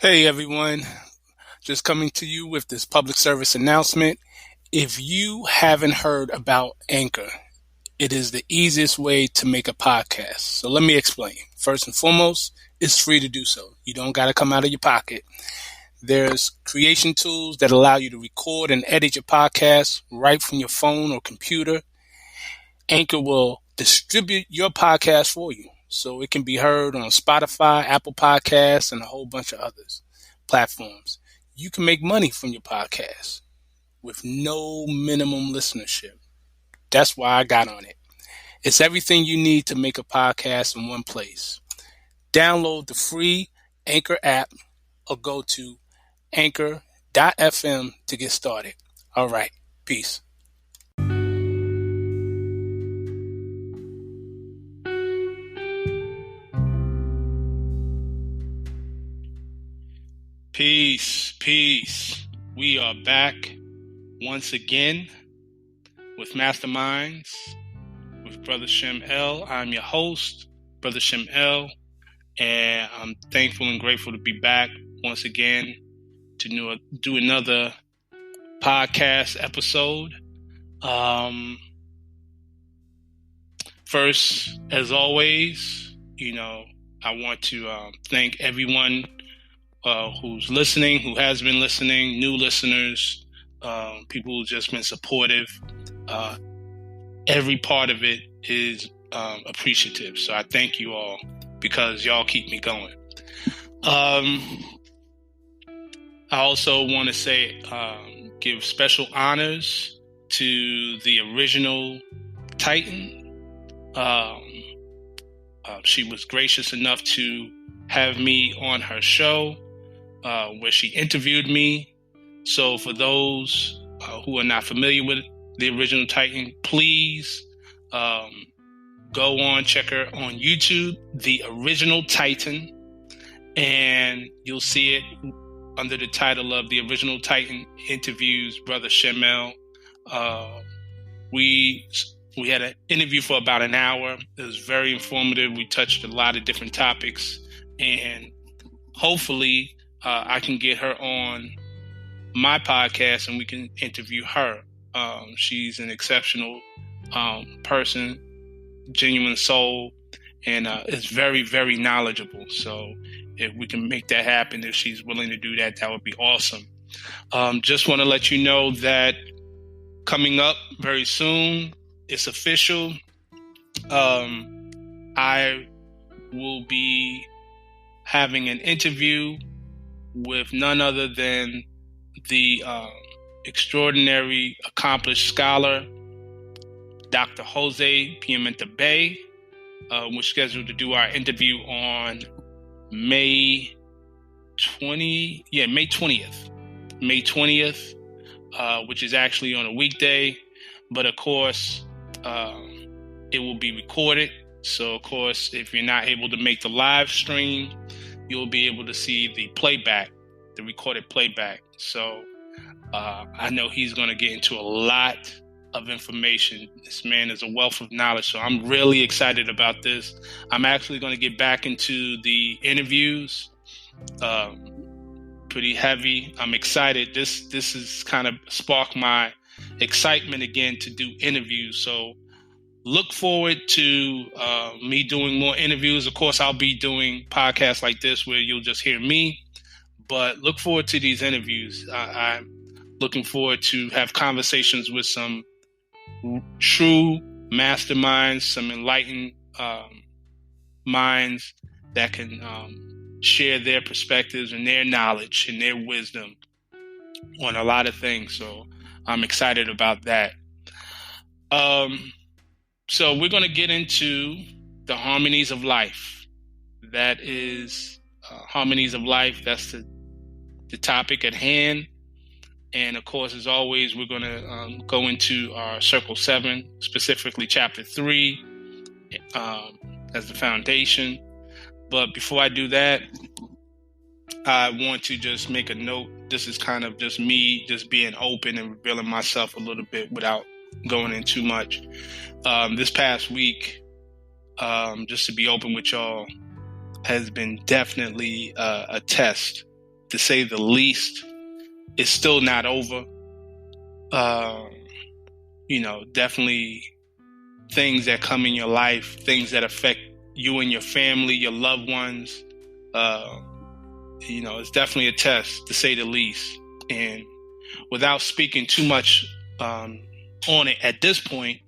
Hey everyone, just coming to you with this public service announcement. If you haven't heard about Anchor, it is the easiest way to make a podcast. So let me explain. First and foremost, it's free to do so. You don't got to come out of your pocket. There's creation tools that allow you to record and edit your podcast right from your phone or computer. Anchor will distribute your podcast for you, so it can be heard on Spotify, Apple Podcasts, and a whole bunch of others platforms. You can make money from your podcast with no minimum listenership. That's why I got on it. It's everything you need to make a podcast in one place. Download the free Anchor app or go to anchor.fm to get started. All right, peace. Peace. We are back once again with Masterminds with Brother Shem L. I'm your host, Brother Shem L. And I'm thankful and grateful to be back once again to do another podcast episode. First, as always, I want to thank everyone who's listening, who has been listening, new listeners, people who've just been supportive. Every part of it is appreciative. So I thank you all because y'all keep me going. I also want to say, give special honors to the original Titan. She was gracious enough to have me on her show where she interviewed me. So for those who are not familiar with the original Titan, please go on, check her on YouTube, The Original Titan, and you'll see it under the title of The Original Titan Interviews Brother Shemel. We had an interview for about an hour. It was very informative. We touched a lot of different topics, and hopefully I can get her on my podcast and we can interview her. She's an exceptional person, genuine soul, and is very, very knowledgeable. So if we can make that happen, if she's willing to do that, that would be awesome. Just want to let you know that coming up very soon, it's official. I will be having an interview with none other than the extraordinary accomplished scholar, Dr. Jose Pimenta Bay. We're scheduled to do our interview on May 20th. May 20th, which is actually on a weekday. But of course, it will be recorded. So, of course, if you're not able to make the live stream, you'll be able to see the playback, the recorded playback. So I know he's going to get into a lot of information. This man is a wealth of knowledge. So I'm really excited about this. I'm actually going to get back into the interviews. Pretty heavy. I'm excited. This has kind of sparked my excitement again to do interviews. So look forward to me doing more interviews. Of course, I'll be doing podcasts like this where you'll just hear me, but look forward to these interviews. I'm looking forward to have conversations with some true masterminds, some enlightened minds that can share their perspectives and their knowledge and their wisdom on a lot of things. So I'm excited about that. So we're going to get into the Harmonies of Life. That is Harmonies of Life. That's the topic at hand. And of course, as always, we're going to go into our Circle 7, specifically Chapter 3, as the foundation. But before I do that, I want to just make a note. This is kind of just me just being open and revealing myself a little bit without going in too much. This past week, just to be open with y'all, has been definitely a test to say the least. It's still not over. Definitely things that come in your life, things that affect you and your family, your loved ones. It's definitely a test, to say the least. And without speaking too much on it at this point,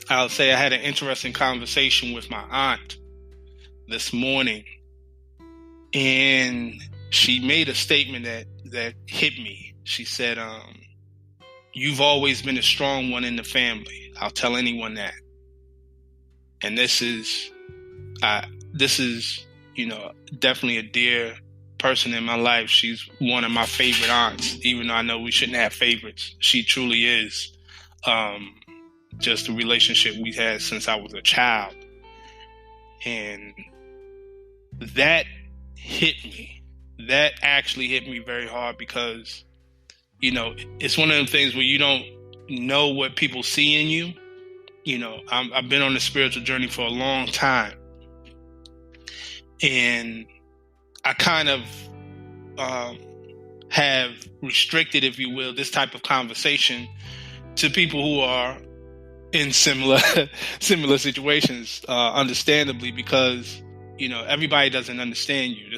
I'll say I had an interesting conversation with my aunt this morning, and she made a statement that hit me. She said, "You've always been a strong one in the family. I'll tell anyone that." And this is definitely a dear person in my life. She's one of my favorite aunts, even though I know we shouldn't have favorites. She truly is. Just the relationship we had since I was a child. And that hit me. That actually hit me very hard because, it's one of them things where you don't know what people see in you. I've been on the spiritual journey for a long time. And I kind of have restricted, if you will, this type of conversation to people who are in similar situations, understandably, because everybody doesn't understand you.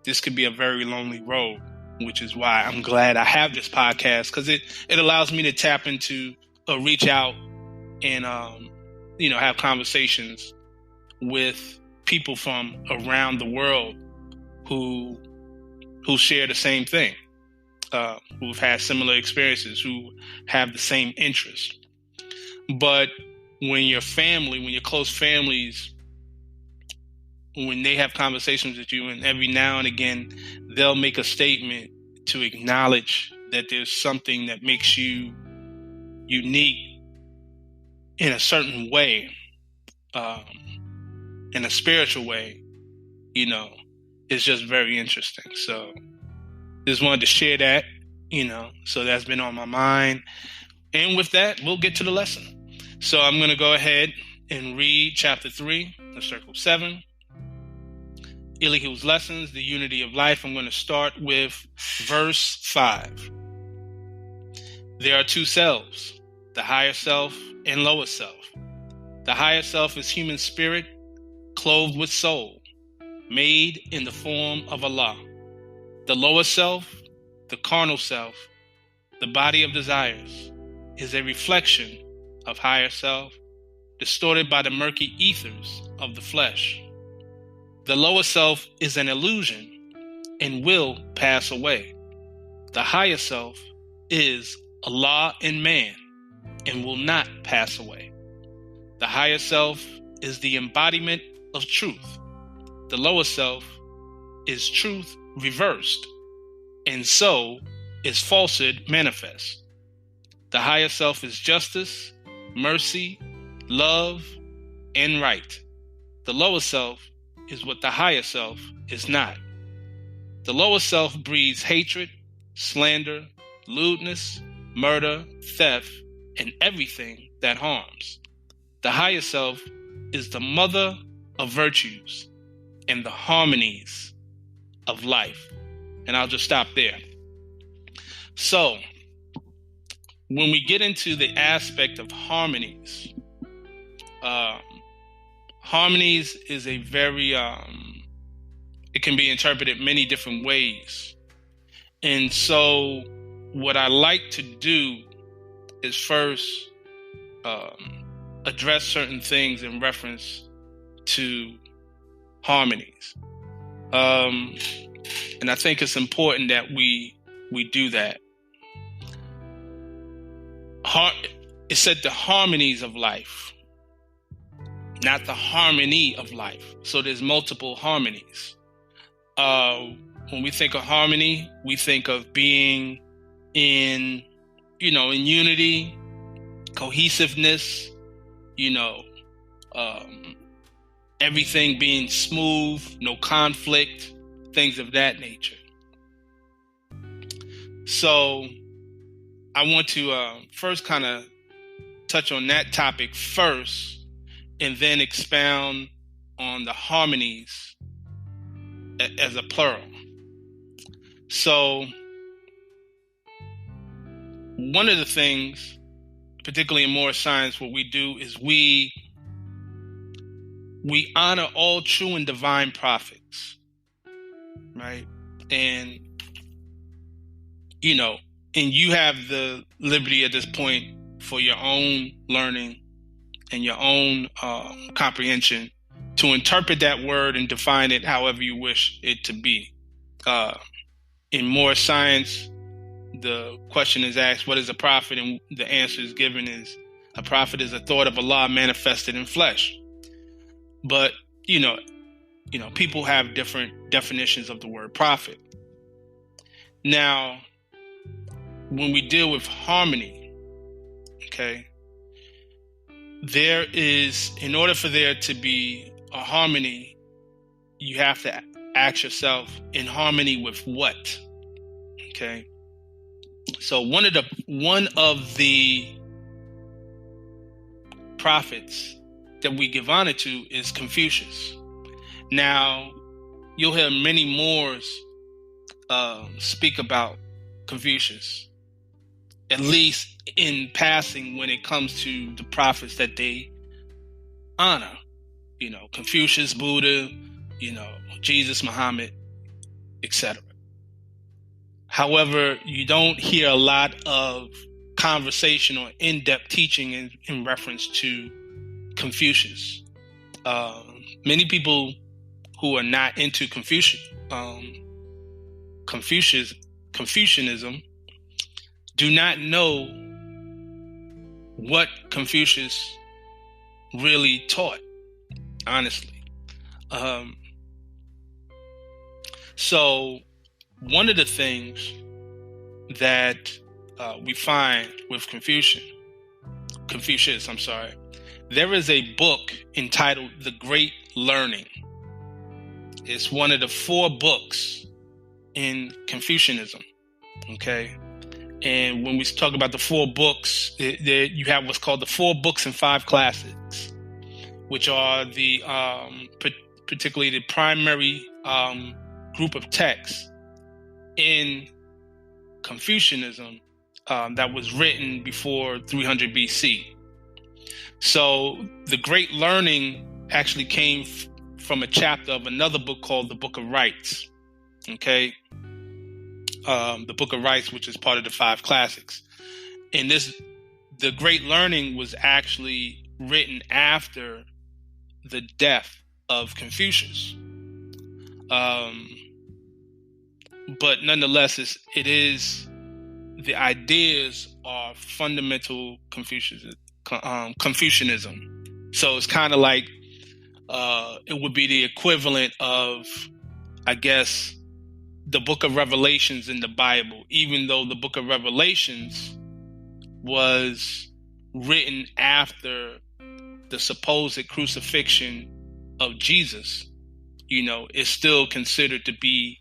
This could be a very lonely road, which is why I'm glad I have this podcast, because it allows me to tap into or reach out and have conversations with people from around the world who share the same thing, who've had similar experiences, who have the same interest. But when your close families, when they have conversations with you, and every now and again they'll make a statement to acknowledge that there's something that makes you unique in a certain way, in a spiritual way, it's just very interesting. So just wanted to share that, so that's been on my mind. And with that, we'll get to the lesson. So I'm going to go ahead and read chapter 3, the circle 7, Elihu's lessons, the unity of life. I'm going to start with verse 5. There are two selves, the higher self and lower self. The higher self is human spirit, clothed with soul, made in the form of Allah. The lower self, the carnal self, the body of desires, is a reflection of higher self, distorted by the murky ethers of the flesh. The lower self is an illusion and will pass away. The higher self is Allah in man and will not pass away. The higher self is the embodiment of truth. The lower self is truth reversed, and so is falsehood manifest. The higher self is justice, mercy, love, and right. The lower self is what the higher self is not. The lower self breeds hatred, slander, lewdness, murder, theft, and everything that harms. The higher self is the mother of virtues and the harmonies of life. And I'll just stop there. So, when we get into the aspect of harmonies, harmonies is a very, it can be interpreted many different ways. And so what I like to do is first address certain things in reference to harmonies. And I think it's important that we do that. It said the harmonies of life, not the harmony of life. So there's multiple harmonies. When we think of harmony, we think of being in unity, cohesiveness, everything being smooth, no conflict, things of that nature. So I want to first kind of touch on that topic first, and then expound on the harmonies as a plural. So one of the things, particularly in Moor science, what we do is we honor all true and divine prophets, right? And you have the liberty at this point for your own learning and your own comprehension to interpret that word and define it however you wish it to be. In Moor science, the question is asked, what is a prophet? And the answer is given is, a prophet is a thought of Allah manifested in flesh. But, people have different definitions of the word prophet. Now, when we deal with harmony, okay, in order for there to be a harmony, you have to ask yourself, in harmony with what? Okay. So one of the prophets that we give honor to is Confucius. Now, you'll hear many Moors speak about Confucius, at least in passing when it comes to the prophets that they honor. Confucius, Buddha, Jesus, Muhammad, etc. However, you don't hear a lot of conversation or in-depth teaching in reference to Confucius. Many people who are not into Confucianism do not know what Confucius really taught, honestly. So one of the things that we find with Confucius, there is a book entitled The Great Learning. It's one of the 4 books in Confucianism, okay? And when we talk about the 4 books, you have what's called the 4 books and 5 classics, which are the particularly the primary group of texts in Confucianism that was written before 300 BC. So the Great Learning actually came from a chapter of another book called the Book of Rites. Okay, the Book of Rites, which is part of the 5 classics. And the Great Learning was actually written after the death of Confucius. But nonetheless, the ideas are fundamental Confucianism. So it's kind of like it would be the equivalent of, I guess, the Book of Revelations in the Bible, even though the Book of Revelations was written after the supposed crucifixion of Jesus. It's still considered to be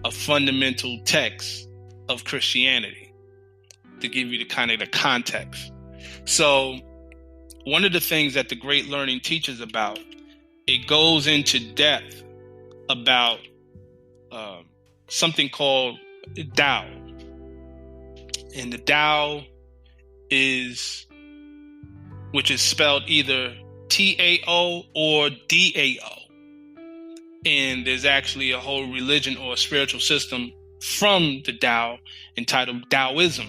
a fundamental text of Christianity, to give you the kind of the context. So one of the things that the Great Learning teaches about, it goes into depth about something called Tao. And the Tao which is spelled either Tao or Dao. And there's actually a whole religion or a spiritual system from the Tao entitled Taoism.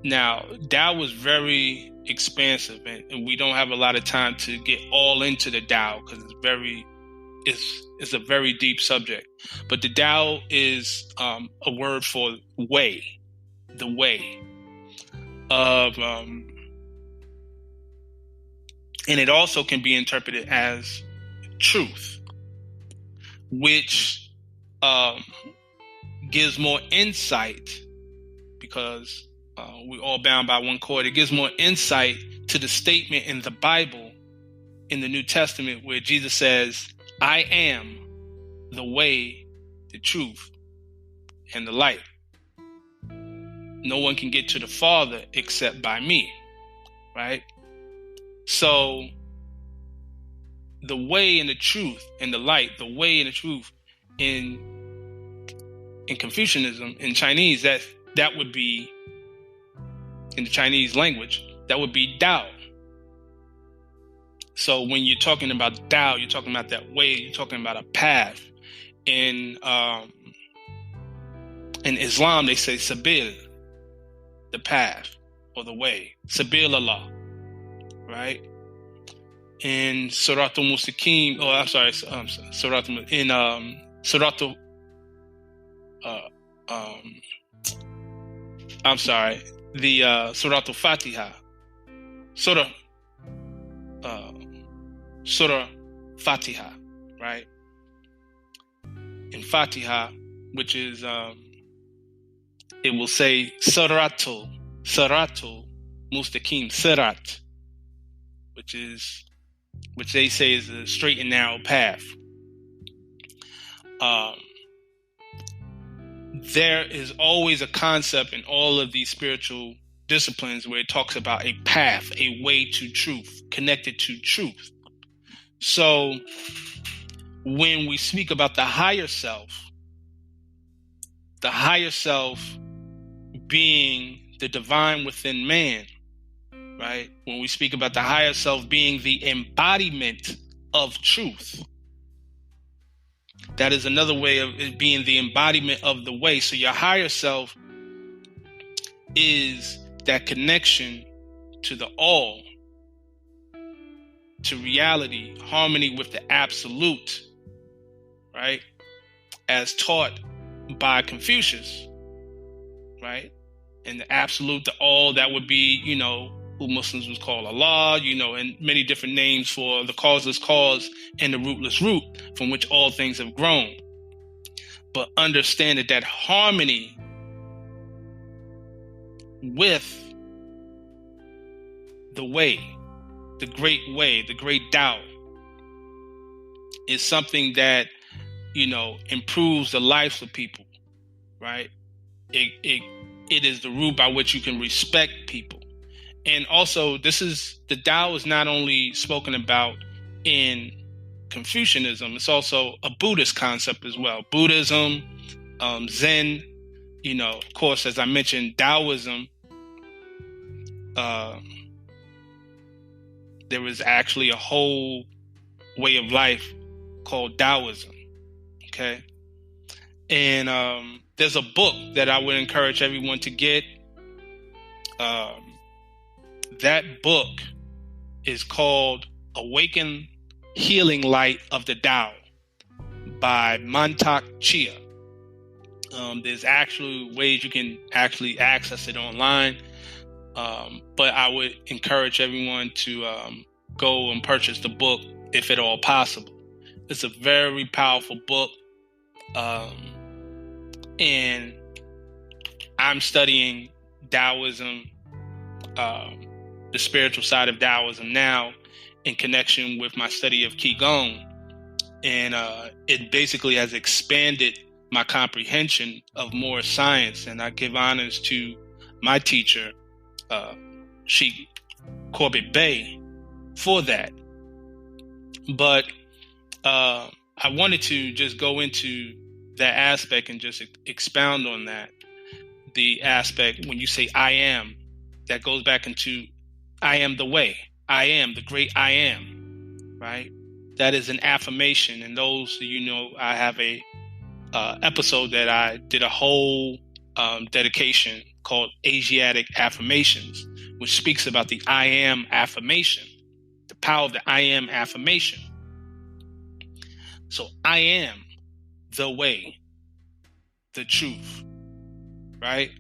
Now, Tao was very expansive, and we don't have a lot of time to get all into the Tao because it's a very deep subject. But the Tao is a word for way, the way of, and it also can be interpreted as truth, which gives more insight, because we're all bound by one cord. It gives more insight to the statement in the Bible, in the New Testament, where Jesus says, I am the way, the truth, and the light. No one can get to the Father except by me, right? So the way and the truth and the light, the way and the truth in in Confucianism, in Chinese, that would be, in the Chinese language, that would be Tao. So when you're talking about Tao, you're talking about that way, you're talking about a path. In Islam, they say Sabil, the path or the way. Sabil Allah, right? In Surat al-Mustaqim, Surat in Surat Surat al-Fatiha, Surah Fatiha, right? In Fatiha, which is it will say Siratul Mustaqim, Sirat, which they say is a straight and narrow path. There is always a concept in all of these spiritual disciplines where it talks about a path, a way to truth, connected to truth. So when we speak about the higher self being the divine within man, right? When we speak about the higher self being the embodiment of truth, that is another way of it being the embodiment of the way. So your higher self is that connection to the all, to reality, harmony with the absolute, right? As taught by Confucius, right? And the absolute, the all, that would be, who Muslims would call Allah, and many different names for the causeless cause and the rootless root from which all things have grown. But understand that harmony with the way, the great Tao, is something that, improves the lives of people, right? It is the root by which you can respect people. And also, the Tao is not only spoken about in Confucianism, it's also a Buddhist concept as well. Buddhism, Zen, of course, as I mentioned, Taoism. There is actually a whole way of life called Taoism. Okay. And there's a book that I would encourage everyone to get. That book is called Awaken Healing Light of the Tao by Mantak Chia. There's actually ways you can actually access it online. But I would encourage everyone to go and purchase the book if at all possible. It's a very powerful book. And I'm studying Taoism, the spiritual side of Taoism now, in connection with my study of Qigong. And it basically has expanded my comprehension of Moor science. And I give honors to my teacher, Sheikh Corbett Bay, for that. But I wanted to just go into that aspect and just expound on that. The aspect when you say I am, that goes back into I am the way. I am the great I am, right? That is an affirmation. And those, I have a episode that I did a whole dedication called Asiatic Affirmations, which speaks about the I am affirmation, the power of the I am affirmation. So I am the way, the truth, right?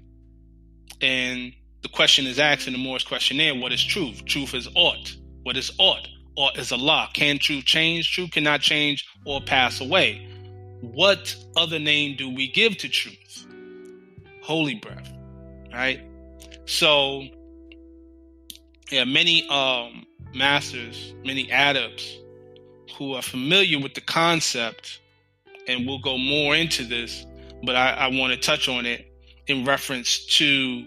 And the question is asked in the Moor's questionnaire, what is truth? Truth is aught. What is aught? Aught is Allah. Can truth change? Truth cannot change or pass away. What other name do we give to truth? Holy breath, right? So, many masters, many adepts who are familiar with the concept, and we'll go more into this, but I want to touch on it in reference to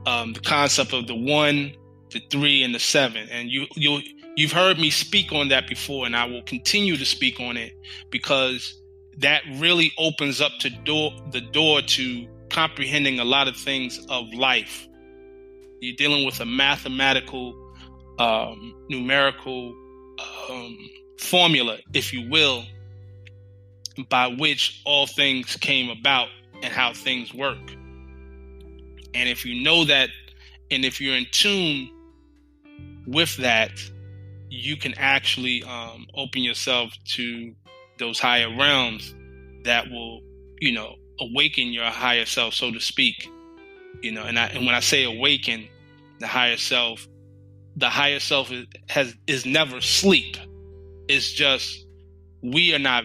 the concept of the 1, the 3, and the 7. And you've heard me speak on that before, and I will continue to speak on it because that really opens up the door to comprehending a lot of things of life. You're dealing with a mathematical, numerical formula, if you will, by which all things came about and how things work. And if you know that, and if you're in tune with that, you can actually open yourself to those higher realms that will, awaken your higher self, so to speak. And when I say awaken the higher self is never sleep. It's just we are not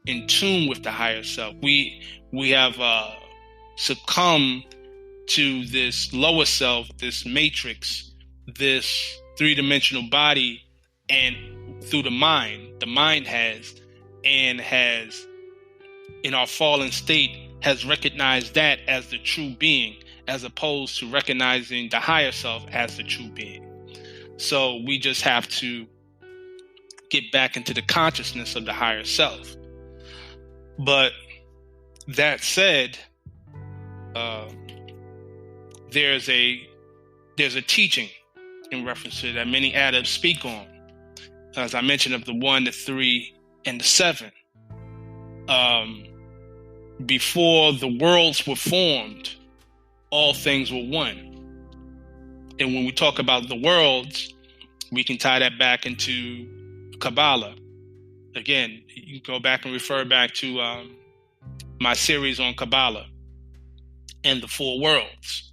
in tune with the higher self. We have succumbed to this lower self, this matrix, this three-dimensional body, and through the mind has in our fallen state has recognized that as the true being, as opposed to recognizing the higher self as the true being. So we just have to get back into the consciousness of the higher self. But that said, there's a teaching in reference to that many adepts speak on, as I mentioned, of the 1, the 3, and the 7. Before the worlds were formed, all things were one. And when we talk about the worlds, we can tie that back into Kabbalah. Again, you can go back and refer back to my series on Kabbalah and the 4 worlds.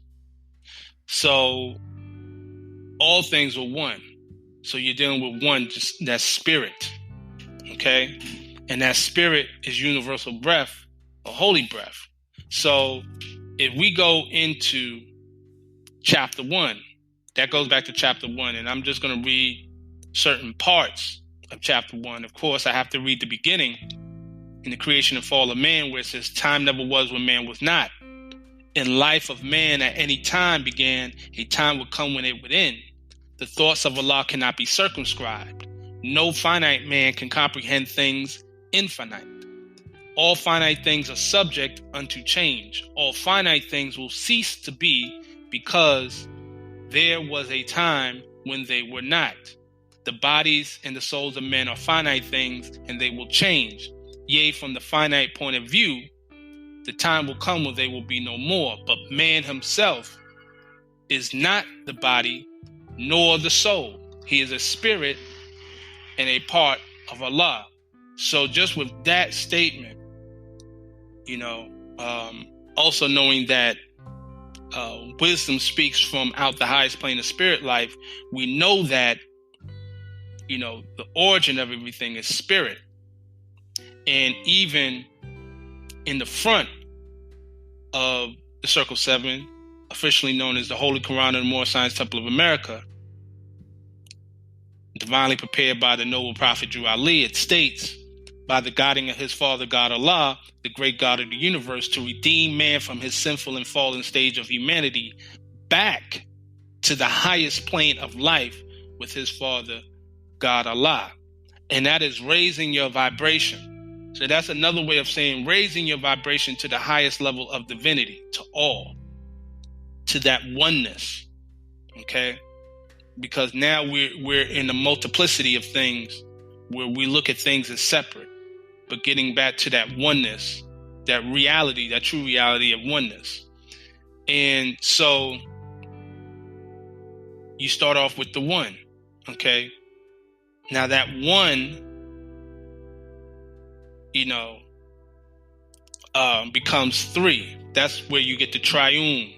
So all things were one. So you're dealing with one, just that spirit. Okay? And that spirit is universal breath, or holy breath. So if we go into chapter 1, that goes back to chapter 1, and I'm just going to read certain parts of chapter 1. Of course, I have to read the beginning in the creation and fall of man, where it says, time never was when man was not. In life of man at any time began, a time would come when it would end. The thoughts of Allah cannot be circumscribed. No finite man can comprehend things infinite. All finite things are subject unto change. All finite things will cease to be, because there was a time when they were not. The bodies and the souls of men are finite things, and they will change. Yea, from the finite point of view, the time will come when they will be no more. But man himself is not the body nor the soul. He is a spirit and a part of Allah. So just with that statement, also knowing that wisdom speaks from out the highest plane of spirit life, we know that, the origin of everything is spirit. And even in the front of the Circle 7, officially known as the Holy Quran and the Moor Science Temple of America, divinely prepared by the noble prophet Drew Ali, it states, by the guiding of his father God Allah, the great God of the universe, to redeem man from his sinful and fallen stage of humanity back to the highest plane of life with his father God Allah. And that is raising your vibration. So that's another way of saying raising your vibration to the highest level of divinity, to all, to that oneness. Okay? Because now we're in a multiplicity of things where we look at things as separate, but getting back to that oneness, that reality, that true reality of oneness. And so you start off with the 1, okay? Now that 1, becomes 3. That's where you get the triune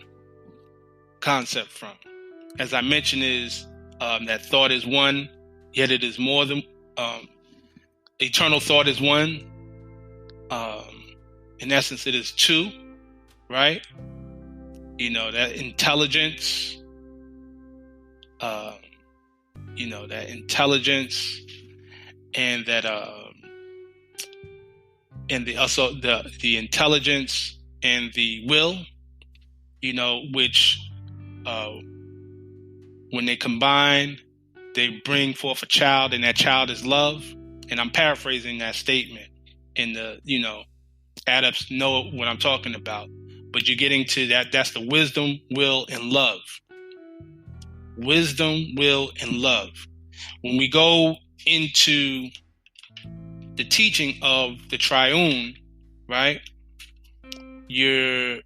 concept from. As I mentioned, is that thought is 1, yet it is more than eternal thought is 1. In essence, it is 2, right? That intelligence, that intelligence, and that and the intelligence and the will, which when they combine, they bring forth a child, and that child is love. And I'm paraphrasing that statement, and adepts know what I'm talking about. But you're getting to that. That's the wisdom, will, and love. Wisdom, will, and love. When we go into the teaching of the triune, right? You're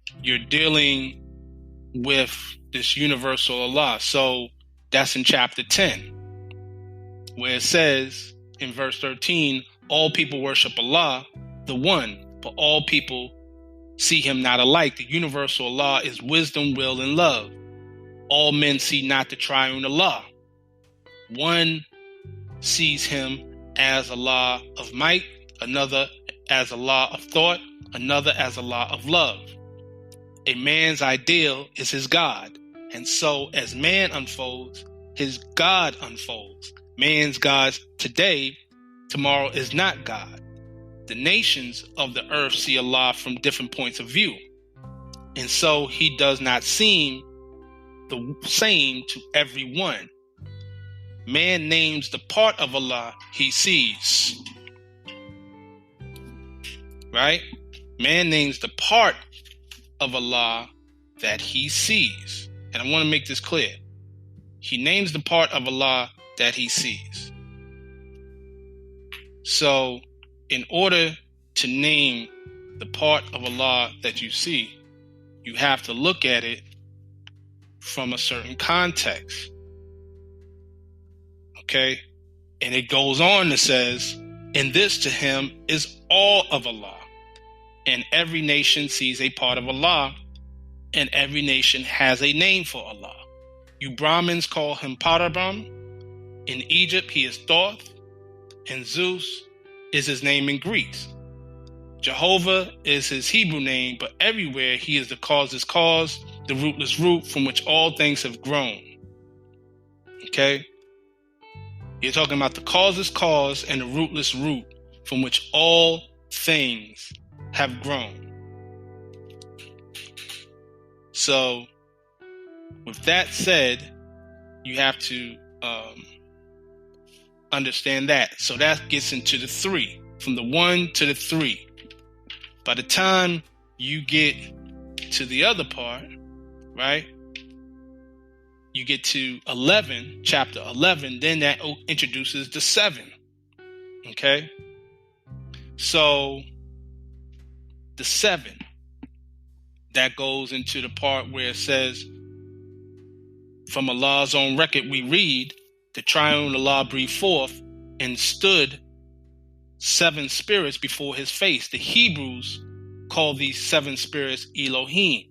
dealing with this universal Allah. So that's in chapter 10, where it says in verse 13, all people worship Allah, the one, but all people see him not alike. The universal Allah is wisdom, will, and love. All men see not the triune Allah. One sees him as Allah of might, another as Allah of thought, another as Allah of love. A man's ideal is his God, and so as man unfolds, his God unfolds. Man's God today, tomorrow is not God. The nations of the earth see Allah from different points of view, and so he does not seem the same to everyone. Man names the part of Allah he sees. Right? Man names the part of Allah that he sees. And I want to make this clear. He names the part of Allah that he sees. So, in order to name the part of Allah that you see, you have to look at it from a certain context. Okay? And it goes on to says, and this to him is all of Allah. And every nation sees a part of Allah, and every nation has a name for Allah. You Brahmins call him Parabrahm. In Egypt, he is Thoth, and Zeus is his name in Greece. Jehovah is his Hebrew name, but everywhere he is the causeless cause, the rootless root from which all things have grown. Okay? You're talking about the causeless cause and the rootless root from which all things have grown. So, with that said, you have to understand that. So that gets into the 3, from the 1 to the 3. By the time you get to the other part, right? You get to 11, chapter 11, then that introduces the 7. Okay? So, the 7, that goes into the part where it says, from Allah's own record we read, the triune Allah breathed forth and stood 7 spirits before his face. The Hebrews call these 7 spirits Elohim.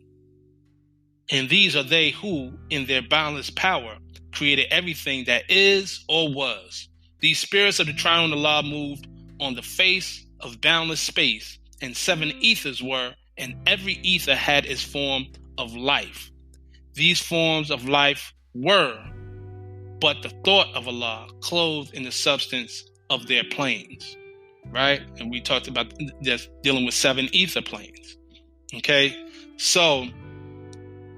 And these are they who, in their boundless power, created everything that is or was. These spirits of the triune Allah moved on the face of boundless space, and 7 ethers were, and every ether had its form of life. These forms of life were but the thought of Allah, clothed in the substance of their planes. Right? And we talked about this, dealing with 7 ether planes. Okay? So,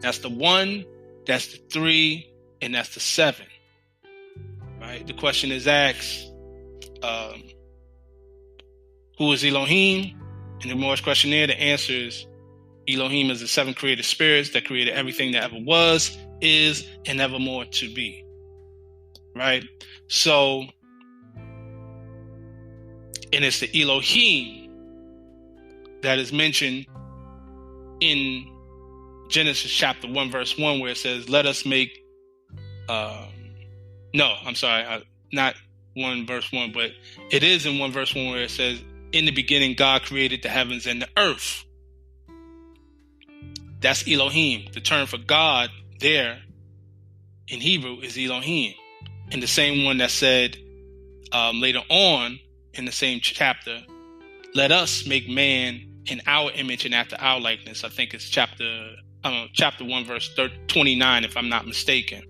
that's the 1, that's the 3, and that's the 7. Right? The question is asked, who is Elohim? And the Moorish question there, the answer is Elohim is the 7 created spirits that created everything that ever was, is, and evermore to be. Right? So, and it's the Elohim that is mentioned in Genesis chapter 1, verse 1, where it says, let us make, not 1 verse 1, but it is in 1 verse 1 where it says, in the beginning, God created the heavens and the earth. That's Elohim. The term for God there in Hebrew is Elohim. And the same one that said later on in the same chapter, let us make man in our image and after our likeness. I think it's chapter 1, verse 29, if I'm not mistaken,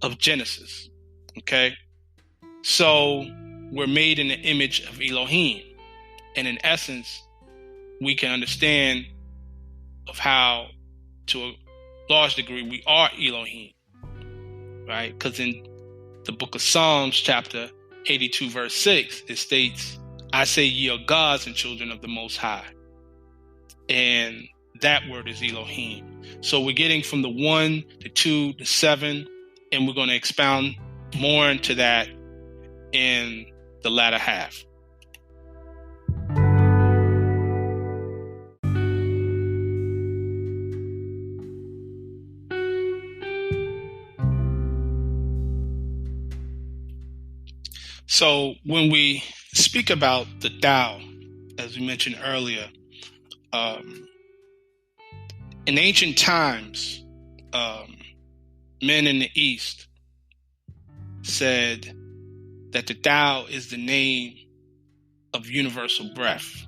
of Genesis. Okay? So we're made in the image of Elohim. And in essence, we can understand of how, to a large degree, we are Elohim. Right? Because in the book of Psalms, chapter 82 verse 6, it states, I say ye are gods and children of the Most High. And that word is Elohim. So we're getting from the 1, the 2, the 7, and we're going to expound more into that in the latter half. So when we speak about the Tao, as we mentioned earlier, in ancient times, men in the East said that the Tao is the name of universal breath,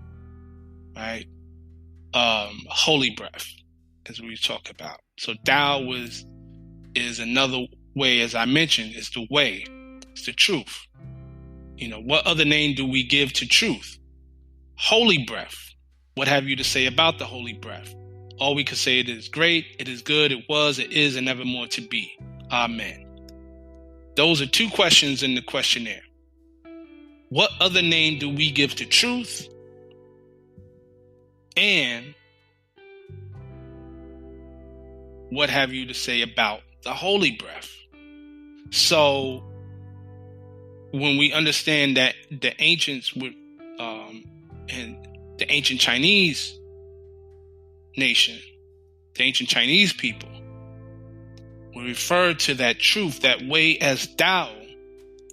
right? Holy breath, as we talk about. So Tao is another way, as I mentioned, is the way, it's the truth. What other name do we give to truth? Holy breath. What have you to say about the holy breath? All we could say, it is great, it is good, it was, it is, and evermore to be. Amen. Those are 2 questions in the questionnaire. What other name do we give to truth? And what have you to say about the holy breath? So when we understand that the ancients would, and the ancient Chinese nation, the ancient Chinese people, would refer to that truth, that way, as Tao,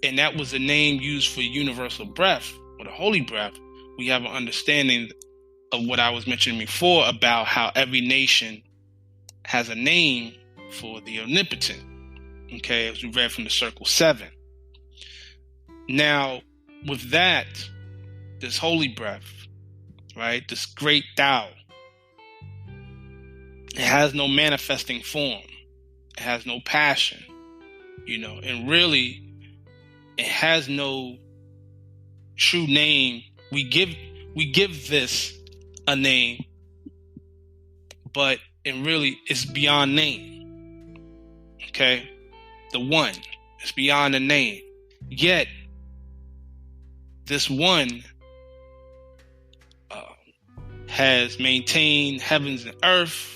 and that was the name used for universal breath, or the holy breath, we have an understanding of what I was mentioning before about how every nation has a name for the omnipotent, okay, as we read from the Circle 7. Now, with that, this holy breath, right, this great Tao, it has no manifesting form. It has no passion, and really, it has no true name. We give this a name, but really, it's beyond name. Okay, the one, it's beyond a name. Yet, this one has maintained heavens and earth,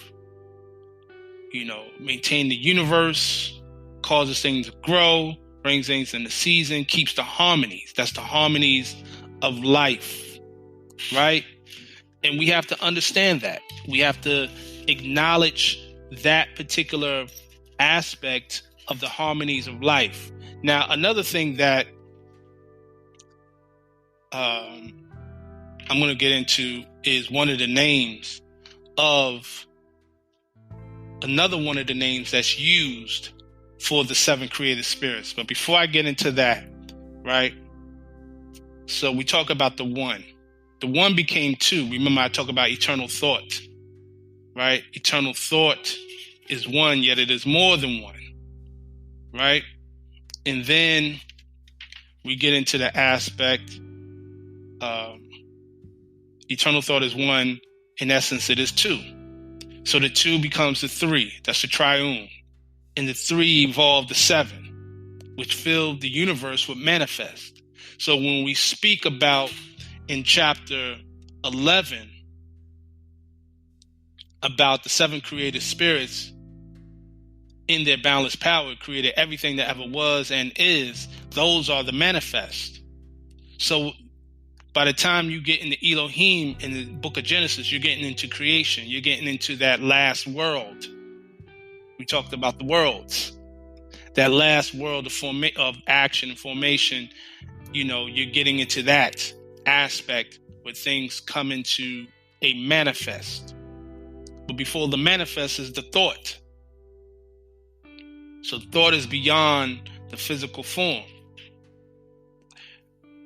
maintained the universe, causes things to grow, brings things into season, keeps the harmonies. That's the harmonies of life, right? And we have to understand that. We have to acknowledge that particular aspect of the harmonies of life. Now, another thing that I'm going to get into is another one of the names that's used for the 7 created spirits. But before I get into that, right? So we talk about the one. The one became 2. Remember, I talk about eternal thought, right? Eternal thought is one, yet it is more than one, right? And then we get into the aspect eternal thought is one. In essence, it is 2. So the 2 becomes the 3. That's the triune. And the 3 evolved the 7, which filled the universe with manifest. So when we speak about in chapter 11 about the 7 created spirits in their boundless power created everything that ever was and is, those are the manifest. So by the time you get into Elohim in the book of Genesis, you're getting into creation. You're getting into that last world. We talked about the worlds. That last world of action and formation, you're getting into that aspect where things come into a manifest. But before the manifest is the thought. So thought is beyond the physical form.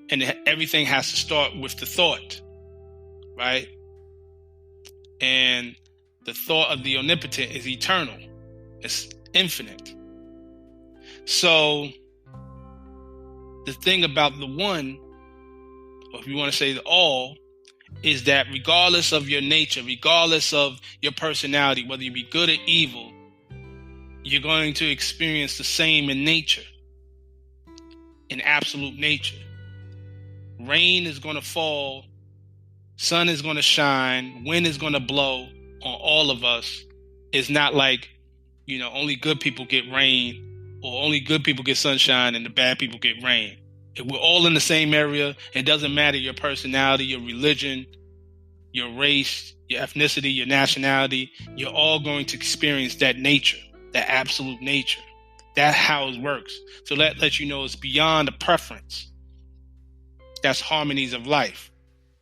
And everything has to start with the thought, right? And the thought of the omnipotent is eternal. It's infinite. So the thing about the one, or if you want to say the all, is that regardless of your nature, regardless of your personality, whether you be good or evil, you're going to experience the same in nature. in absolute nature. Rain is going to fall, sun is going to shine, wind is going to blow on all of us. It's not like, only good people get rain, or only good people get sunshine and the bad people get rain. If we're all in the same area, it doesn't matter your personality, your religion, your race, your ethnicity, your nationality, you're all going to experience that nature, that absolute nature. That's how it works. So that lets you know it's beyond a preference. That's Harmonies of Life.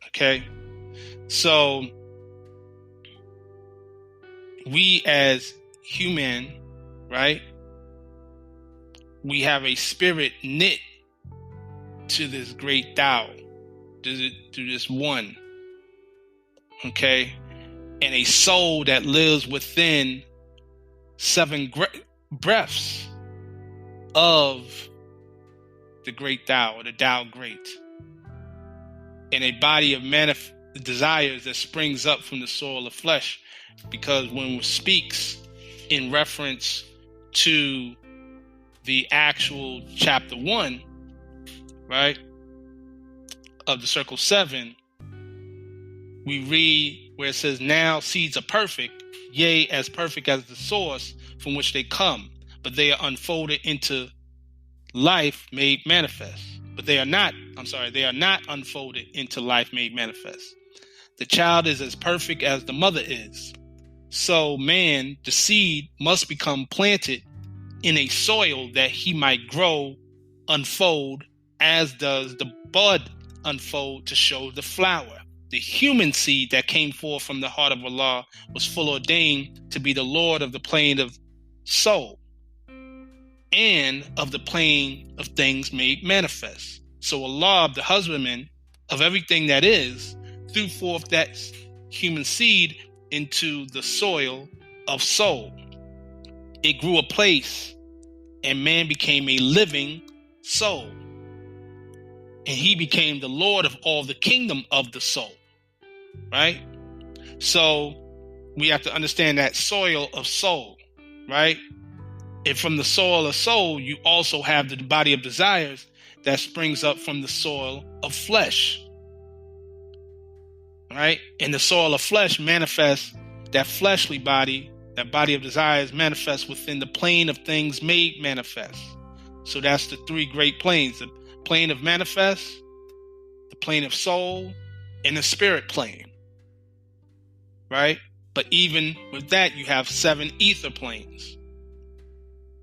Okay? So we as human, right? We have a spirit knit to this great Tao, to this one. Okay? And a soul that lives within 7 breaths of the great Tao, or the Tao Great. And a body of desires that springs up from the soil of flesh. Because when it speaks in reference to the actual chapter 1, right, of the Circle 7, we read where it says, now seeds are perfect, yea, as perfect as the source from which they come, but they are unfolded into life made manifest. But they are not unfolded into life made manifest. The child is as perfect as the mother is. So man, the seed, must become planted in a soil that he might grow, unfold, as does the bud unfold to show the flower. The human seed that came forth from the heart of Allah was full ordained to be the Lord of the plane of soul and of the plane of things made manifest. So Allah, the husbandman of everything that is, threw forth that human seed into the soil of soul. It grew apace, and man became a living soul. And he became the Lord of all the kingdom of the soul. Right? So we have to understand that soil of soul, right? And from the soil of soul, you also have the body of desires that springs up from the soil of flesh, right? And the soil of flesh manifests, that fleshly body, that body of desires manifests within the plane of things made manifest. So that's the 3 great planes: the plane of manifest, the plane of soul, and the spirit plane, right? But even with that, you have 7 ether planes,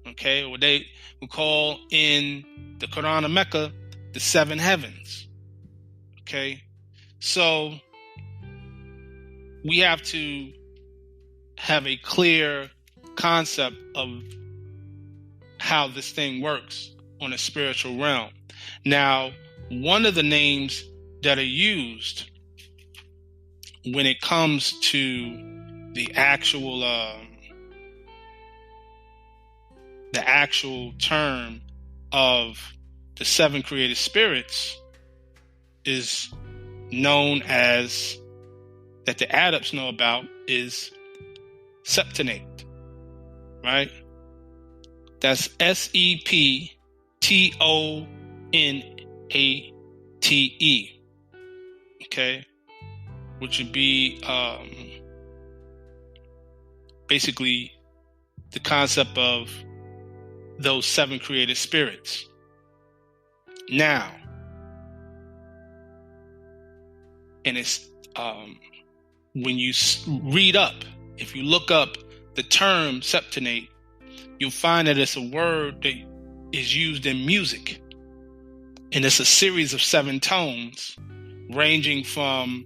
okay? What they would call in the Quran of Mecca the 7 heavens, okay? So we have to have a clear concept of how this thing works on a spiritual realm. Now, one of the names that are used when it comes to the actual term of the 7 created spirits is known as, that the adepts know about, is Septonate, right? That's Septonate, okay? Which would be basically the concept of those 7 created spirits. Now, and it's when you read up, if you look up the term septonate, you'll find that it's a word that is used in music, and it's a series of 7 tones ranging from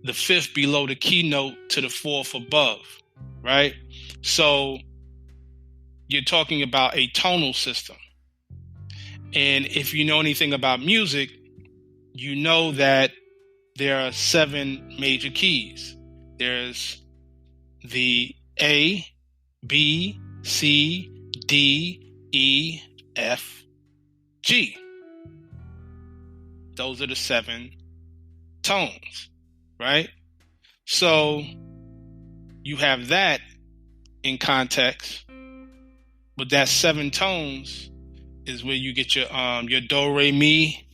the 5th below the keynote to the 4th above, right? So you're talking about a tonal system. And if you know anything about music, you know that there are 7 major keys. There's the A, B, C, D, E, F, G. Those are the 7 tones, right? So you have that in context, but that's 7 tones is where you get your do, re, mi.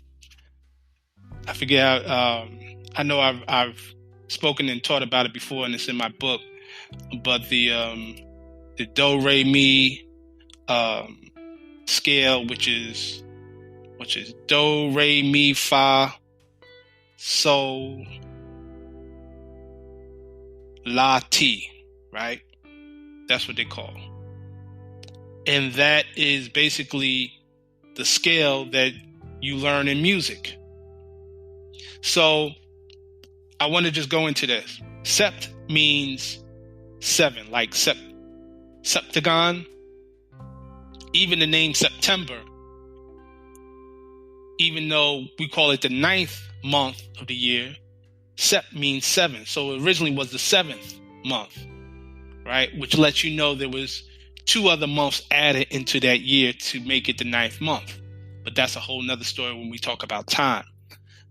I forget how, I know I've spoken and taught about it before, and it's in my book. But the do, re, mi scale, which is do, re, mi, fa, sol, la, ti, right? That's what they call. And that is basically the scale that you learn in music. So I want to just go into this. Sept means 7, like septagon. Even the name September, even though we call it the 9th month of the year, Sept means 7. So it originally was the 7th month, right? Which lets you know there was 2 other months added into that year to make it the 9th month. But that's a whole nother story when we talk about time.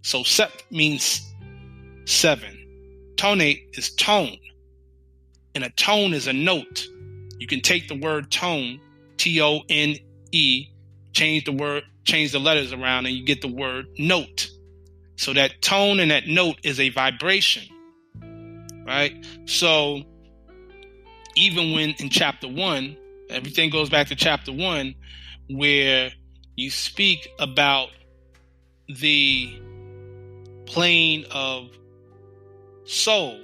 So Sept means 7. Tonate is tone. And a tone is a note. You can take the word tone, Tone, change the letters around, and you get the word note. So that tone and that note is a vibration, right? So even when in chapter 1, everything goes back to chapter 1, where you speak about the plane of soul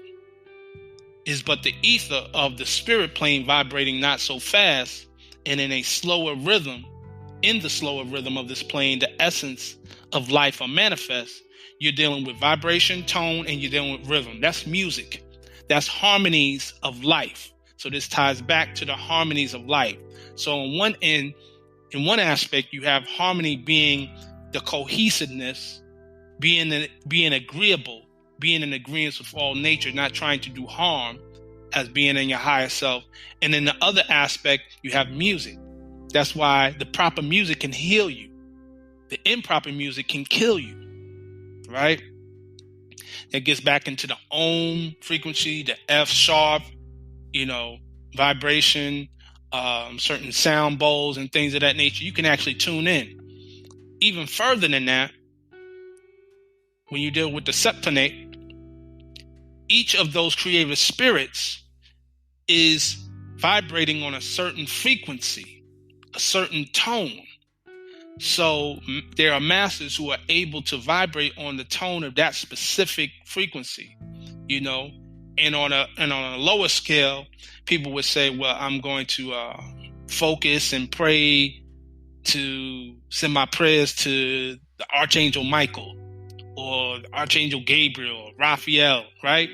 is but the ether of the spirit plane vibrating not so fast and in a slower rhythm. In the slower rhythm of this plane, the essence of life are manifest. You're dealing with vibration, tone, and you're dealing with rhythm. That's music. That's harmonies of life. So this ties back to the harmonies of life. So on one end, in one aspect, you have harmony being the cohesiveness, being agreeable, being in agreement with all nature, not trying to do harm, as being in your higher self. And in the other aspect, you have music. That's why the proper music can heal you. The improper music can kill you, right? It gets back into the Om frequency, the F sharp, vibration, certain sound bowls and things of that nature. You can actually tune in. Even further than that, when you deal with the Septonate, each of those creative spirits is vibrating on a certain frequency, a certain tone. So there are masters who are able to vibrate on the tone of that specific frequency, and on a lower scale, people would say, well, I'm going to focus and pray to send my prayers to the Archangel Michael or Archangel Gabriel or Raphael, right?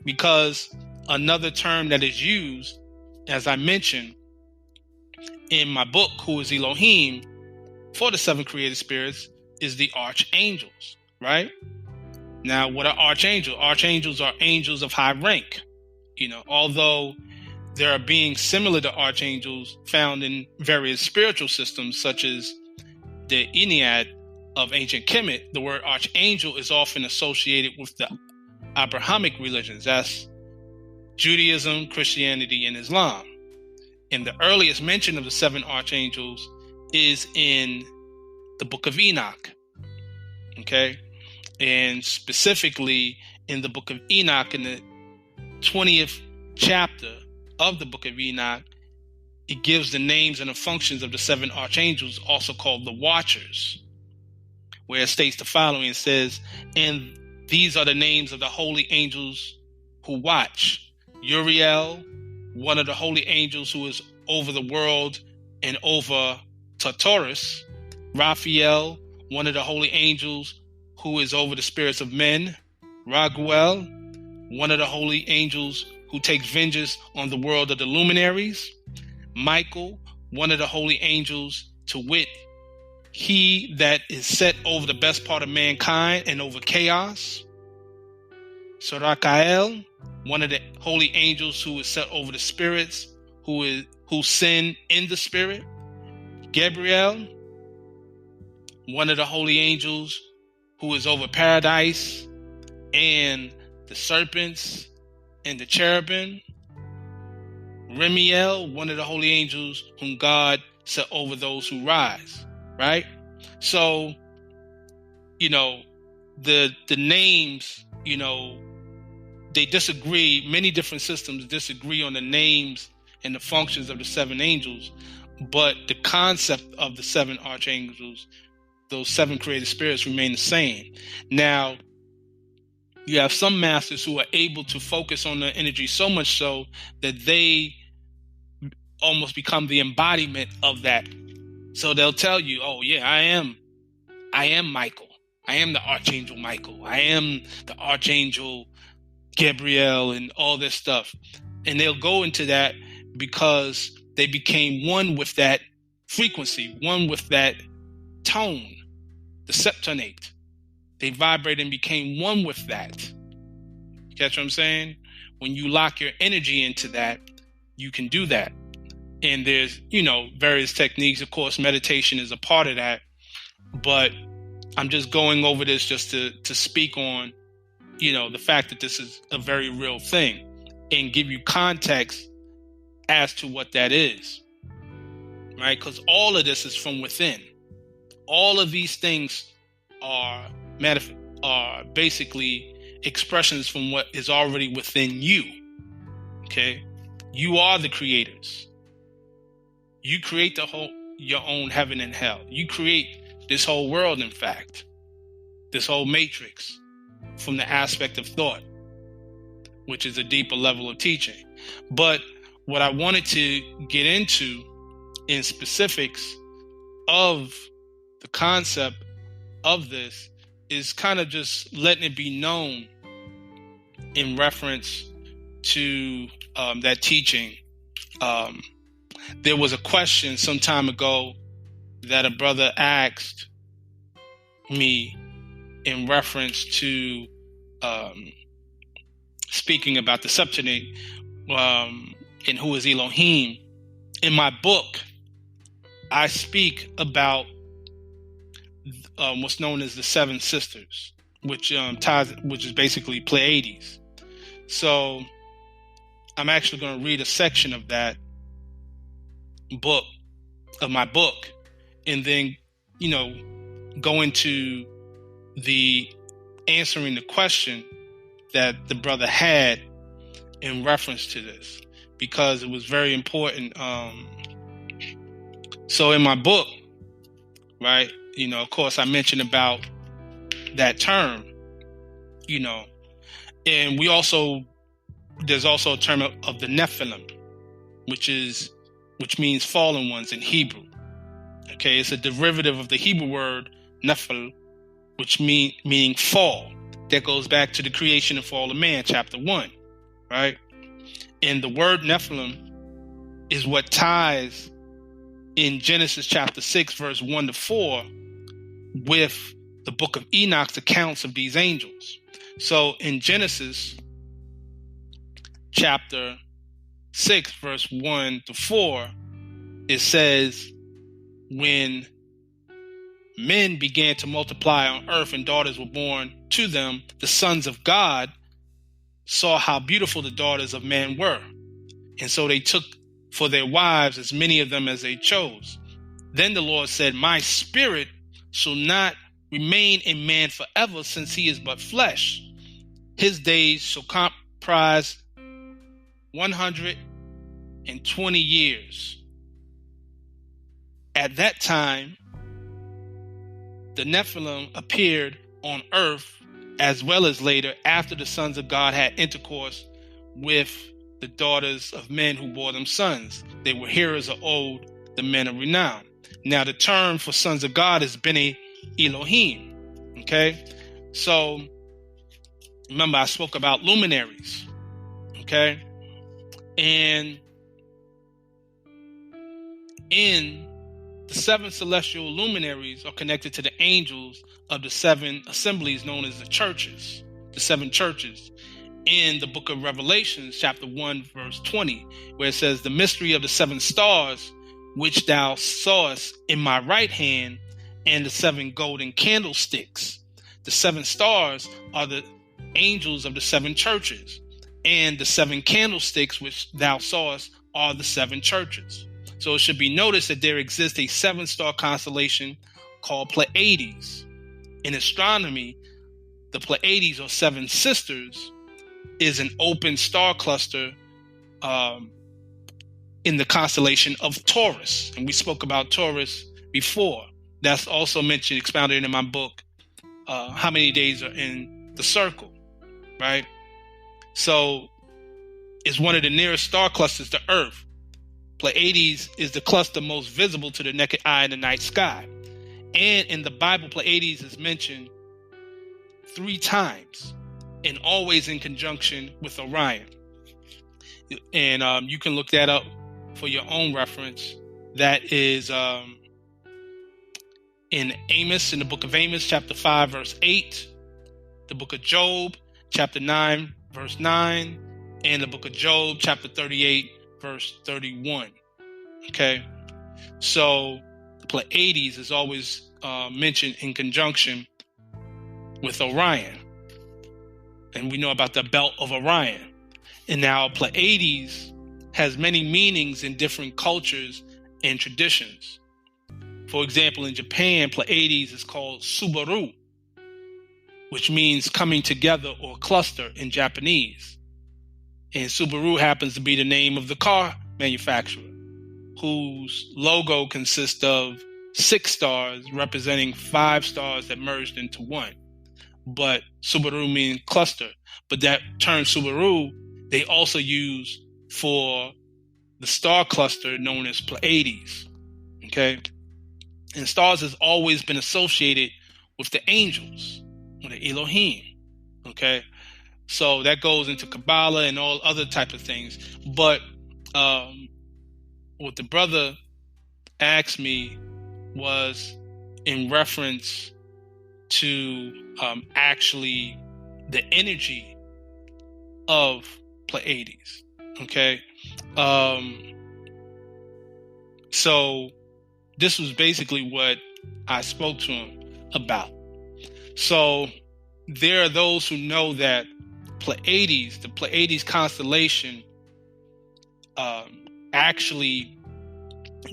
Because another term that is used, as I mentioned in my book, Who is Elohim, for the 7 created spirits is the archangels, right? Now, what are archangels? Archangels are angels of high rank. Although there are beings similar to archangels found in various spiritual systems, such as the Ennead of ancient Kemet, the word archangel is often associated with the Abrahamic religions. That's Judaism, Christianity, and Islam. And the earliest mention of the 7 archangels is in the book of Enoch. Okay? And specifically in the book of Enoch, in the 20th chapter of the book of Enoch, it gives the names and the functions of the 7 archangels, also called the Watchers, where it states the following. It says, and these are the names of the holy angels who watch. Uriel, one of the holy angels who is over the world and over Tartarus. Raphael, one of the holy angels who is over the spirits of men. Raguel, one of the holy angels who takes vengeance on the world of the Luminaries. Michael, one of the holy angels, to wit, he that is set over the best part of mankind and over chaos. Sorakael, one of the holy angels who is set over the spirits who sin in the spirit. Gabriel, one of the holy angels who is over paradise and the serpents and the cherubim. Remiel, one of the holy angels whom God set over those who rise. right? So, the names, they disagree. Many different systems disagree on the names and the functions of the 7 angels, but the concept of the 7 archangels, those 7 created spirits, remain the same. Now, you have some masters who are able to focus on the energy so much so that they almost become the embodiment of that. So they'll tell you, oh yeah, I am Michael. I am the Archangel Michael. I am the Archangel Gabriel and all this stuff. And they'll go into that because they became one with that frequency, one with that tone, the Septonate. They vibrated and became one with that. You catch what I'm saying? When you lock your energy into that, you can do that. And there's, various techniques. Of course, meditation is a part of that. But I'm just going over this just to speak on, the fact that this is a very real thing and give you context as to what that is, right? Because all of this is from within. All of these things are basically expressions from what is already within you, okay? You are the creators. You create your own heaven and hell. You create this whole world, in fact, this whole matrix from the aspect of thought, which is a deeper level of teaching. But what I wanted to get into in specifics of the concept of this is kind of just letting it be known in reference to that teaching. There was a question some time ago that a brother asked me in reference to speaking about the Septonate and who is Elohim. In my book, I speak about what's known as the 7 sisters, which is basically Pleiades. So I'm actually going to read a section of that book, of my book, and then, go into the answering the question that the brother had in reference to this, because it was very important. So in my book, right, of course I mentioned about that term, and there's also a term of the Nephilim, which means fallen ones in Hebrew. Okay, it's a derivative of the Hebrew word Nephil, which meaning fall. That goes back to the creation and fall of man, chapter 1, right? And the word Nephilim is what ties in Genesis chapter 6, verse 1 to 4, with the book of Enoch's accounts of these angels. So in Genesis chapter 6, verse 1 to 4, it says, when men began to multiply on earth and daughters were born to them, the sons of God saw how beautiful the daughters of men were. And so they took for their wives as many of them as they chose. Then the Lord said, my spirit shall not remain in man forever, since he is but flesh. His days shall comprise 120 years. At that time, the Nephilim appeared on earth, as well as later, after the sons of God had intercourse with the daughters of men who bore them sons. They were hearers of old, the men of renown. Now, the term for sons of God is Bene Elohim. Okay? So, remember, I spoke about luminaries. Okay? And in the 7 celestial luminaries are connected to the angels of the 7 assemblies known as the churches, the 7 churches. In the book of Revelations, chapter 1, verse 20, where it says, the mystery of the 7 stars, which thou sawest in my right hand, and the 7 golden candlesticks. The 7 stars are the angels of the 7 churches, and the 7 candlesticks which thou sawest are the 7 churches. So it should be noticed that there exists a 7-star constellation called Pleiades. In astronomy, the Pleiades, or 7 sisters, is an open star cluster in the constellation of Taurus. And we spoke about Taurus before. That's also mentioned, expounded in my book, How Many Days Are in the Circle, right? So it's one of the nearest star clusters to Earth. Pleiades is the cluster most visible to the naked eye in the night sky. And in the Bible, Pleiades is mentioned 3 times, and always in conjunction with Orion. And you can look that up for your own reference. That is in Amos, in the book of Amos, chapter 5, verse 8, the book of Job, chapter 9, verse 9, and the book of Job, chapter 38, verse 31. Okay, so Pleiades is always mentioned in conjunction with Orion. And we know about the belt of Orion. And now Pleiades has many meanings in different cultures and traditions. For example, in Japan, Pleiades is called Subaru, which means coming together or cluster in Japanese. And Subaru happens to be the name of the car manufacturer, whose logo consists of 6 stars representing 5 stars that merged into one. But Subaru means cluster. But that term Subaru, they also use for the star cluster known as Pleiades. Okay? And stars has always been associated with the angels, with the Elohim. Okay? So that goes into Kabbalah and all other type of things. But what the brother asked me was in reference to actually the energy of Pleiades. Okay? So this was basically what I spoke to him about. So there are those who know that Pleiades, the Pleiades constellation, actually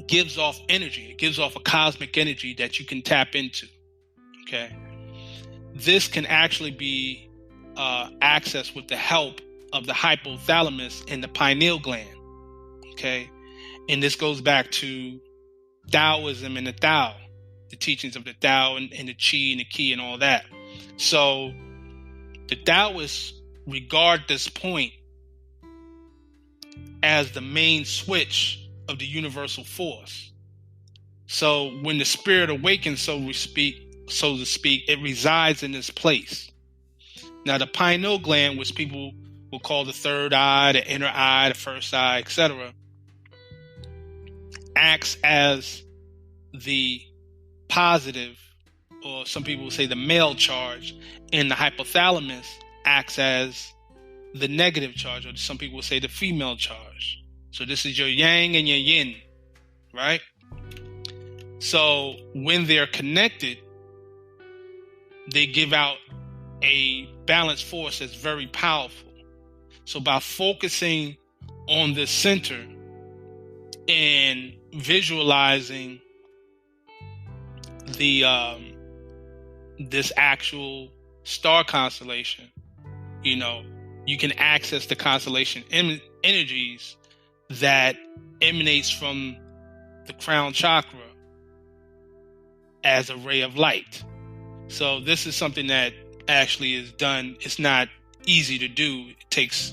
gives off energy. It gives off a cosmic energy that you can tap into. Okay? This can actually be accessed with the help of the hypothalamus and the pineal gland. Okay? And this goes back to Taoism and the Tao, the teachings of the Tao and the Qi and the Qi and all that. So the Taoists regard this point as the main switch of the universal force. So when the spirit awakens, so to speak, it resides in this place. Now the pineal gland, which people will call the third eye, the inner eye, the first eye, etc., acts as the positive, or some people will say the male charge, and the hypothalamus acts as the negative charge, or some people will say the female charge. So this is your yang and your yin, right? So when they're connected, they give out a balanced force that's very powerful. So by focusing on the center and visualizing the this actual star constellation, you can access the constellation energies that emanates from the crown chakra as a ray of light. So this is something that actually is done. It's not easy to do. It takes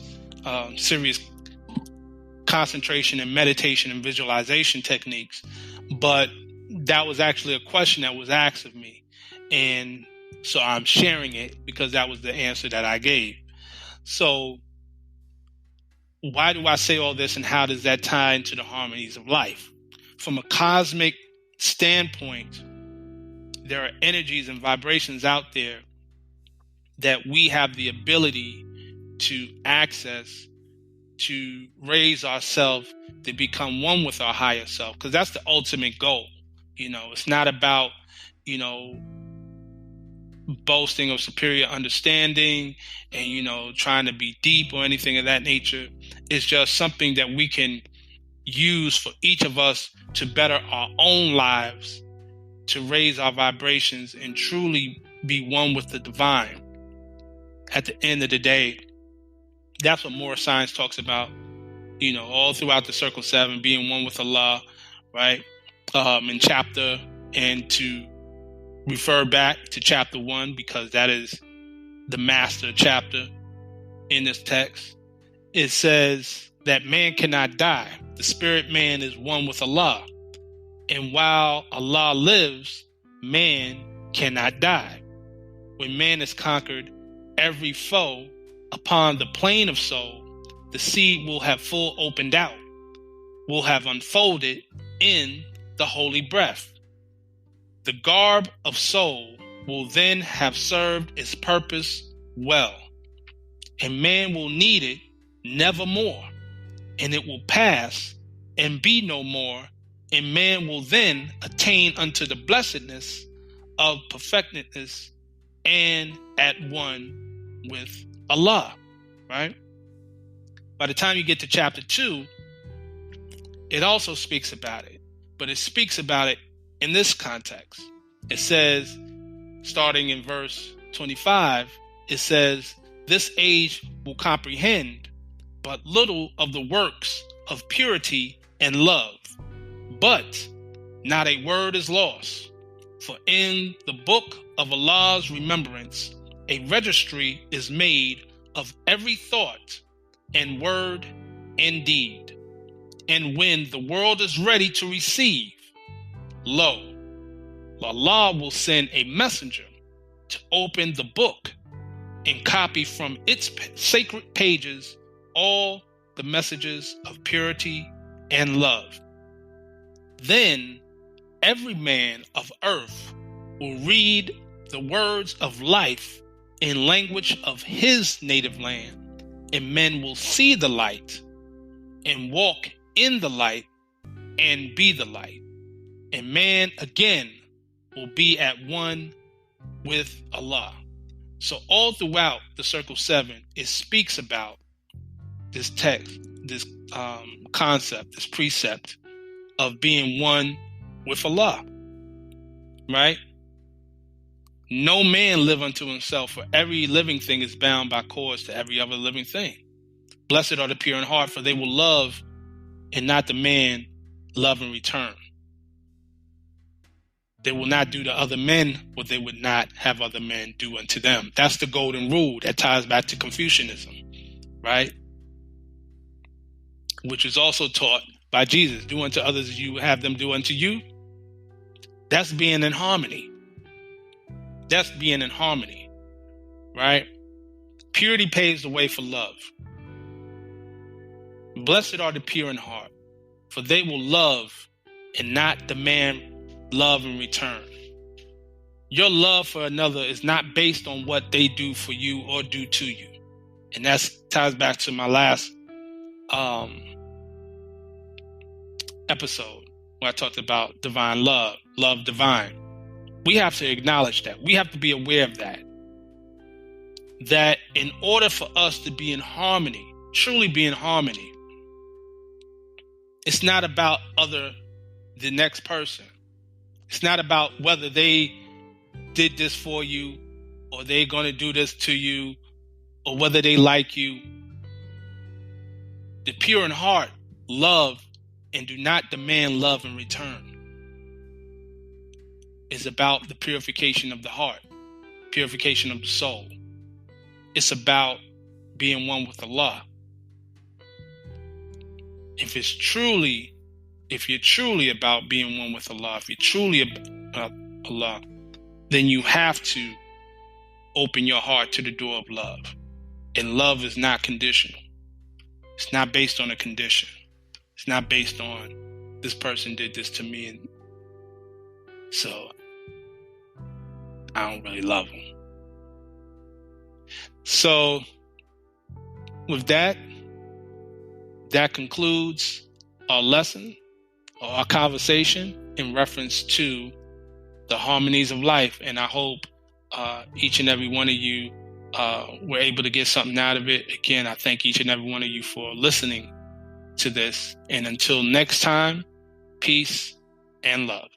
serious concentration and meditation and visualization techniques. But that was actually a question that was asked of me. And so I'm sharing it because that was the answer that I gave. So why do I say all this, and how does that tie into the harmonies of life? From a cosmic standpoint, there are energies and vibrations out there that we have the ability to access, to raise ourselves, to become one with our higher self, because that's the ultimate goal. It's not about, boasting of superior understanding and, trying to be deep or anything of that nature. It's just something that we can use for each of us to better our own lives, to raise our vibrations and truly be one with the divine. At the end of the day, that's what Moor science talks about, all throughout the Circle 7, being one with Allah, right? In chapter, and to refer back to chapter 1, because that is the master chapter in this text. It says that man cannot die. The spirit man is one with Allah. And while Allah lives, man cannot die. When man has conquered every foe upon the plane of soul, the seed will have full opened out, will have unfolded in the holy breath. The garb of soul will then have served its purpose well, and man will need it nevermore, and it will pass and be no more, and man will then attain unto the blessedness of perfectedness and at one with Allah, right? By the time you get to chapter 2, it also speaks about it, but it speaks about it in this context. It says, starting in verse 25, it says, this age will comprehend but little of the works of purity and love, but not a word is lost. For in the book of Allah's remembrance, a registry is made of every thought and word and deed. And when the world is ready to receive, lo, Allah will send a messenger to open the book and copy from its sacred pages all the messages of purity and love. Then every man of earth will read the words of life in language of his native land, and men will see the light and walk in the light and be the light. And man again will be at one with Allah. So all throughout the Circle 7, it speaks about this text, this concept, this precept of being one with Allah, right? No man live unto himself, for every living thing is bound by cords to every other living thing. Blessed are the pure in heart, for they will love and not the man love in return. They will not do to other men what they would not have other men do unto them. That's the golden rule that ties back to Confucianism, right? Which is also taught by Jesus. Do unto others as you have them do unto you. That's being in harmony. That's being in harmony, right? Purity paves the way for love. Blessed are the pure in heart, for they will love and not demand love in return. Your love for another is not based on what they do for you or do to you. And that ties back to my last episode where I talked about divine love, love divine. We have to acknowledge that. We have to be aware of that. That in order for us to be in harmony, truly be in harmony, it's not about the next person. It's not about whether they did this for you or they're going to do this to you or whether they like you. The pure in heart love and do not demand love in return. It's about the purification of the heart, purification of the soul. It's about being one with Allah. If you're truly about being one with Allah, if you're truly about Allah, then you have to open your heart to the door of love. And love is not conditional. It's not based on a condition. It's not based on this person did this to me, and so I don't really love them. So with that concludes our lesson or our conversation in reference to the harmonies of life. And I hope each and every one of you were able to get something out of it. Again, I thank each and every one of you for listening to this. And until next time, peace and love.